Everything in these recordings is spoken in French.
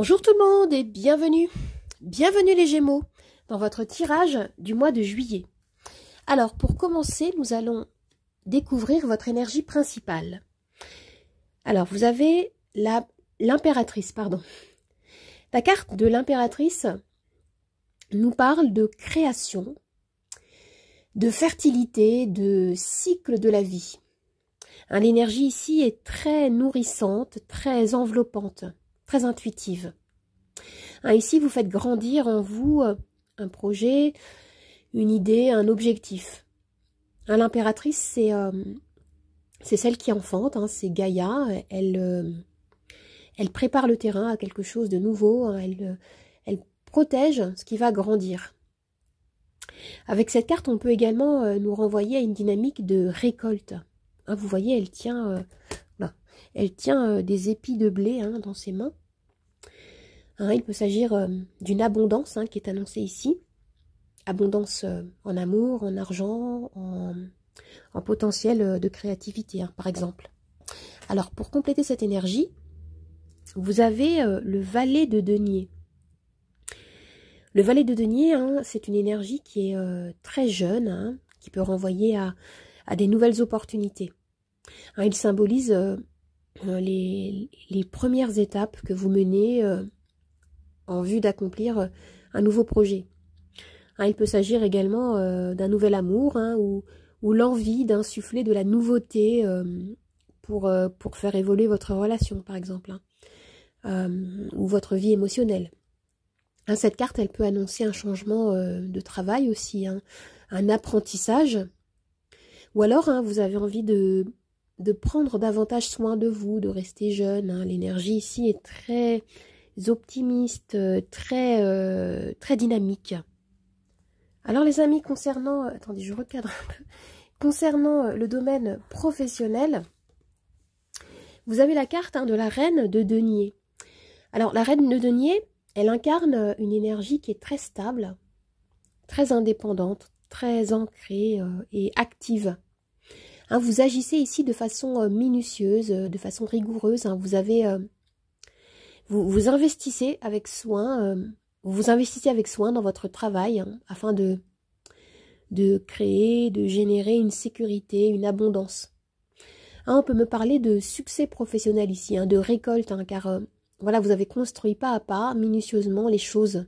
Bonjour tout le monde et bienvenue. Bienvenue les Gémeaux dans votre tirage du mois de juillet. Alors pour commencer, nous allons découvrir votre énergie principale. Alors vous avez l'impératrice, pardon. La carte de l'impératrice nous parle de création, de fertilité, de cycle de la vie. L'énergie ici est très nourrissante, très enveloppante, très intuitive. Ici, vous faites grandir en vous un projet, une idée, un objectif. L'impératrice, c'est celle qui enfante, c'est Gaïa. Elle prépare le terrain à quelque chose de nouveau. Elle protège ce qui va grandir. Avec cette carte, on peut également nous renvoyer à une dynamique de récolte. Vous voyez, elle tient des épis de blé dans ses mains. Il peut s'agir d'une abondance qui est annoncée ici. Abondance en amour, en argent, en potentiel de créativité, par exemple. Alors, pour compléter cette énergie, vous avez le valet de denier. Le valet de denier, c'est une énergie qui est très jeune, qui peut renvoyer à des nouvelles opportunités. Il symbolise les premières étapes que vous menez en vue d'accomplir un nouveau projet. Il peut s'agir également d'un nouvel amour ou l'envie d'insuffler de la nouveauté pour faire évoluer votre relation, par exemple, ou votre vie émotionnelle. Cette carte, elle peut annoncer un changement de travail aussi, un apprentissage, ou alors vous avez envie de prendre davantage soin de vous, de rester jeune. L'énergie ici est très optimiste, très dynamique. Alors les amis, concernant, attendez, je recadre un peu, concernant le domaine professionnel, vous avez la carte de la reine de denier. Alors la reine de denier, elle incarne une énergie qui est très stable, très indépendante, très ancrée et active. Vous agissez ici de façon minutieuse, de façon rigoureuse. Vous investissez avec soin, dans votre travail afin de créer, de générer une sécurité, une abondance. On peut me parler de succès professionnel ici, de récolte, car voilà, vous avez construit pas à pas, minutieusement, les choses.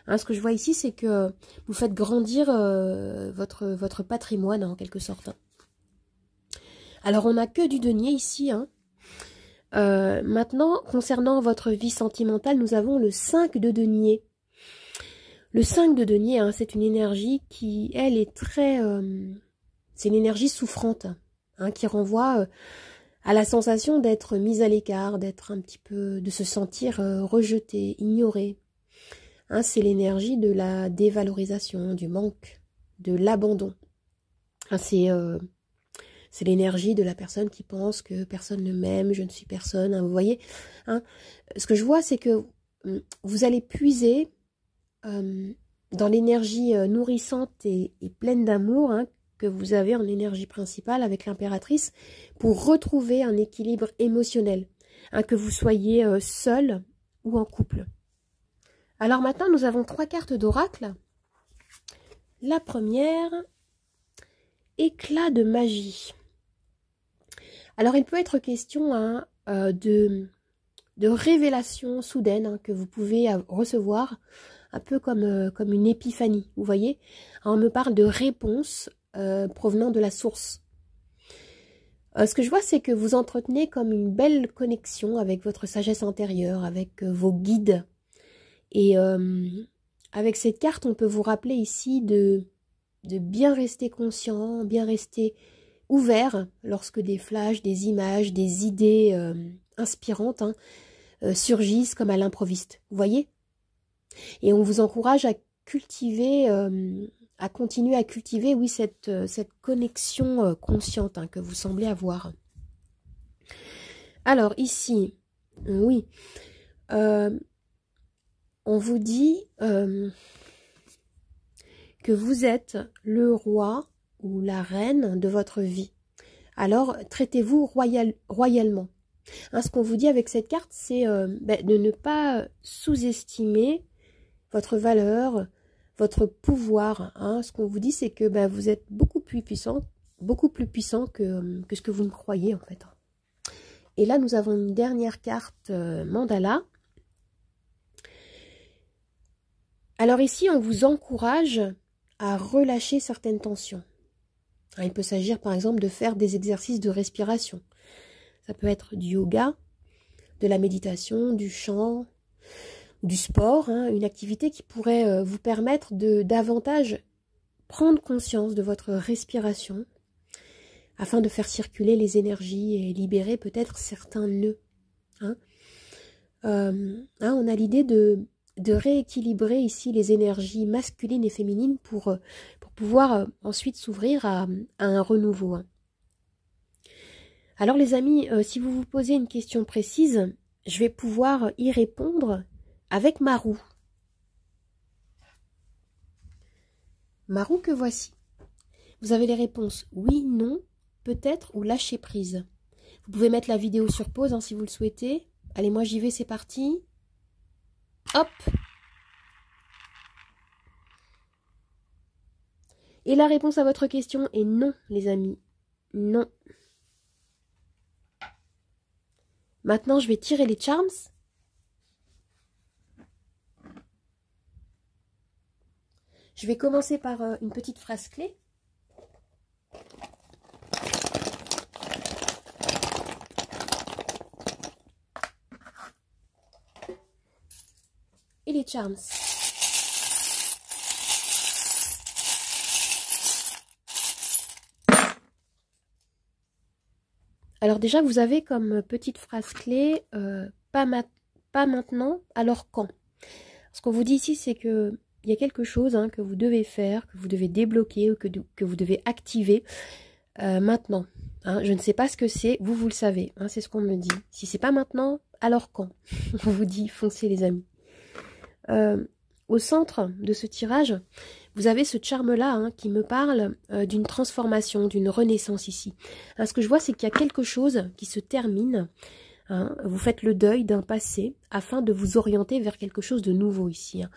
Ce que je vois ici, c'est que vous faites grandir votre patrimoine, en quelque sorte. Alors, on n'a que du denier ici. Maintenant, concernant votre vie sentimentale, nous avons le 5 de denier. Le 5 de denier, c'est une énergie qui, elle, est très... c'est une énergie souffrante, qui renvoie à la sensation d'être mise à l'écart, d'être un petit peu... de se sentir rejeté, ignoré. C'est l'énergie de la dévalorisation, du manque, de l'abandon. C'est l'énergie de la personne qui pense que personne ne m'aime, je ne suis personne. Vous voyez, ce que je vois, c'est que vous allez puiser dans l'énergie nourrissante et pleine d'amour que vous avez en énergie principale avec l'impératrice pour retrouver un équilibre émotionnel, que vous soyez seul ou en couple. Alors maintenant, nous avons 3 cartes d'oracle. La première, éclat de magie. Alors, il peut être question de révélation soudaine que vous pouvez recevoir, un peu comme une épiphanie, vous voyez. On me parle de réponses provenant de la source. Ce que je vois, c'est que vous entretenez comme une belle connexion avec votre sagesse intérieure, avec vos guides. Et avec cette carte, on peut vous rappeler ici de bien rester conscient, bien rester ouvert lorsque des flashs, des images, des idées inspirantes surgissent comme à l'improviste. Vous voyez? Et on vous encourage à cultiver, à continuer à cultiver, oui, cette connexion consciente que vous semblez avoir. Alors ici, oui, on vous dit que vous êtes le roi ou la reine de votre vie. Alors, traitez-vous royalement. Hein, ce qu'on vous dit avec cette carte, c'est de ne pas sous-estimer votre valeur, votre pouvoir. Hein. Ce qu'on vous dit, c'est que vous êtes beaucoup plus puissant que ce que vous ne croyez en fait. Et là, nous avons une dernière carte mandala. Alors ici, on vous encourage à relâcher certaines tensions. Il peut s'agir par exemple de faire des exercices de respiration. Ça peut être du yoga, de la méditation, du chant, du sport, hein, une activité qui pourrait vous permettre de davantage prendre conscience de votre respiration afin de faire circuler les énergies et libérer peut-être certains nœuds. Hein. On a l'idée de rééquilibrer ici les énergies masculines et féminines pour pouvoir ensuite s'ouvrir à un renouveau. Hein. Alors les amis, si vous vous posez une question précise, je vais pouvoir y répondre avec ma roue. Ma roue que voici. Vous avez les réponses oui, non, peut-être ou lâcher prise. Vous pouvez mettre la vidéo sur pause hein, si vous le souhaitez. Allez, moi j'y vais, c'est parti. Hop! Et la réponse à votre question est non, les amis. Non. Maintenant, je vais tirer les charms. Je vais commencer par une petite phrase clé. Et les charms. Alors déjà, vous avez comme petite phrase clé, pas maintenant, alors quand? Ce qu'on vous dit ici, c'est que il y a quelque chose hein, que vous devez faire, que vous devez débloquer ou que vous devez activer maintenant. Hein. Je ne sais pas ce que c'est, vous le savez, hein, c'est ce qu'on me dit. Si c'est pas maintenant, alors quand? On vous dit, foncez les amis. Au centre de ce tirage, vous avez ce charme-là hein, qui me parle d'une transformation, d'une renaissance ici. Hein, ce que je vois, c'est qu'il y a quelque chose qui se termine. Hein, vous faites le deuil d'un passé afin de vous orienter vers quelque chose de nouveau ici. Hein.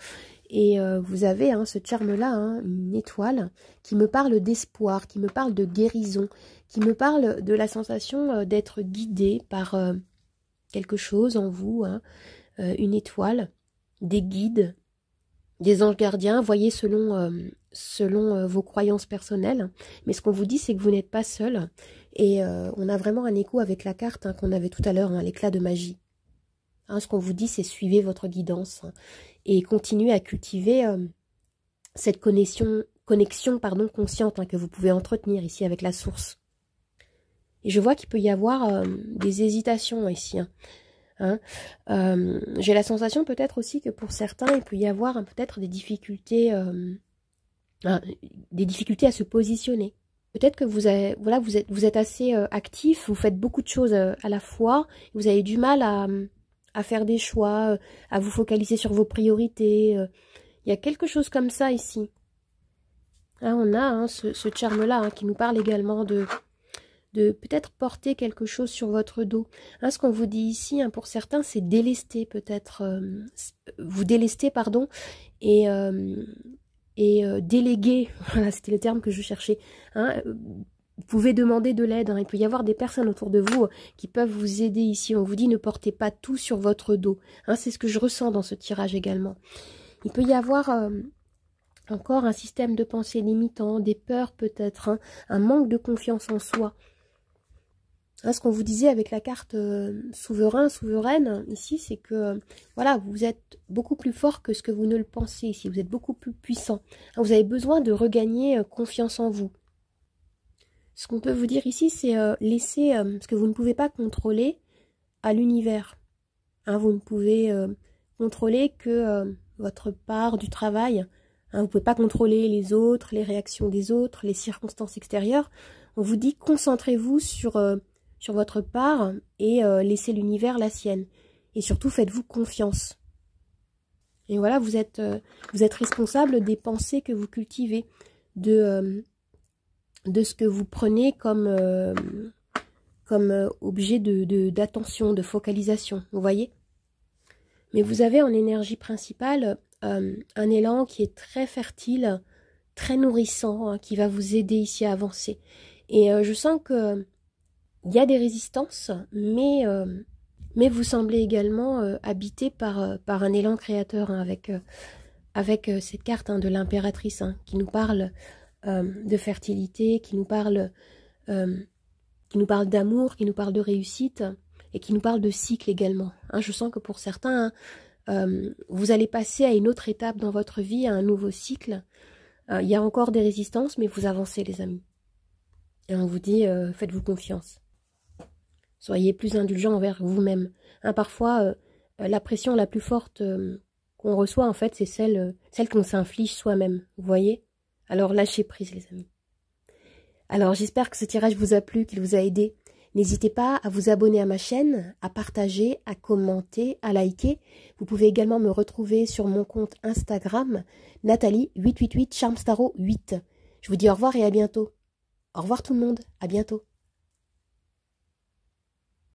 Et vous avez hein, ce charme-là, hein, une étoile, qui me parle d'espoir, qui me parle de guérison, qui me parle de la sensation d'être guidé par quelque chose en vous, hein, une étoile, des guides, des anges gardiens, voyez selon vos croyances personnelles. Mais ce qu'on vous dit, c'est que vous n'êtes pas seul. Et on a vraiment un écho avec la carte hein, qu'on avait tout à l'heure, hein, l'éclat de magie. Hein, ce qu'on vous dit, c'est suivez votre guidance hein, et continuez à cultiver cette connexion consciente hein, que vous pouvez entretenir ici avec la source. Et je vois qu'il peut y avoir des hésitations ici. Hein. J'ai la sensation peut-être aussi que pour certains, il peut y avoir peut-être des difficultés à se positionner. Peut-être que vous êtes assez actif, vous faites beaucoup de choses à la fois, vous avez du mal à faire des choix, à vous focaliser sur vos priorités. Il y a quelque chose comme ça ici. Hein, on a hein, ce charme-là hein, qui nous parle également de peut-être porter quelque chose sur votre dos. Hein, ce qu'on vous dit ici, hein, pour certains, c'est délester peut-être, vous délester, pardon, et déléguer, voilà, c'était le terme que je cherchais. Hein, vous pouvez demander de l'aide, hein, il peut y avoir des personnes autour de vous qui peuvent vous aider ici. On vous dit ne portez pas tout sur votre dos. Hein, c'est ce que je ressens dans ce tirage également. Il peut y avoir encore un système de pensée limitant, des peurs peut-être, hein, un manque de confiance en soi. Hein, ce qu'on vous disait avec la carte souverain, souveraine, ici, c'est que voilà, vous êtes beaucoup plus fort que ce que vous ne le pensez ici. Vous êtes beaucoup plus puissant. Hein, vous avez besoin de regagner confiance en vous. Ce qu'on peut vous dire ici, c'est laisser ce que vous ne pouvez pas contrôler à l'univers. Hein, vous ne pouvez contrôler que votre part du travail. Hein, vous ne pouvez pas contrôler les autres, les réactions des autres, les circonstances extérieures. On vous dit concentrez-vous sur votre part et laissez l'univers la sienne. Et surtout, faites-vous confiance. Et voilà, vous êtes responsable des pensées que vous cultivez, de ce que vous prenez comme comme objet d'attention, de focalisation, vous voyez? Mais vous avez en énergie principale un élan qui est très fertile, très nourrissant, hein, qui va vous aider ici à avancer. Et je sens que il y a des résistances, mais vous semblez également habité par un élan créateur, hein, avec cette carte, hein, de l'impératrice, hein, qui nous parle de fertilité, qui nous parle d'amour, qui nous parle de réussite et qui nous parle de cycle également. Hein, je sens que pour certains, hein, vous allez passer à une autre étape dans votre vie, à un nouveau cycle. Il y a encore des résistances, mais vous avancez, les amis. Et on vous dit, faites-vous confiance. Soyez plus indulgents envers vous-même. Hein, parfois, la pression la plus forte qu'on reçoit, en fait, c'est celle qu'on s'inflige soi-même. Vous voyez? Alors, lâchez prise, les amis. Alors, j'espère que ce tirage vous a plu, qu'il vous a aidé. N'hésitez pas à vous abonner à ma chaîne, à partager, à commenter, à liker. Vous pouvez également me retrouver sur mon compte Instagram, Nathalie888 Charmstaro8. Je vous dis au revoir et à bientôt. Au revoir tout le monde, à bientôt.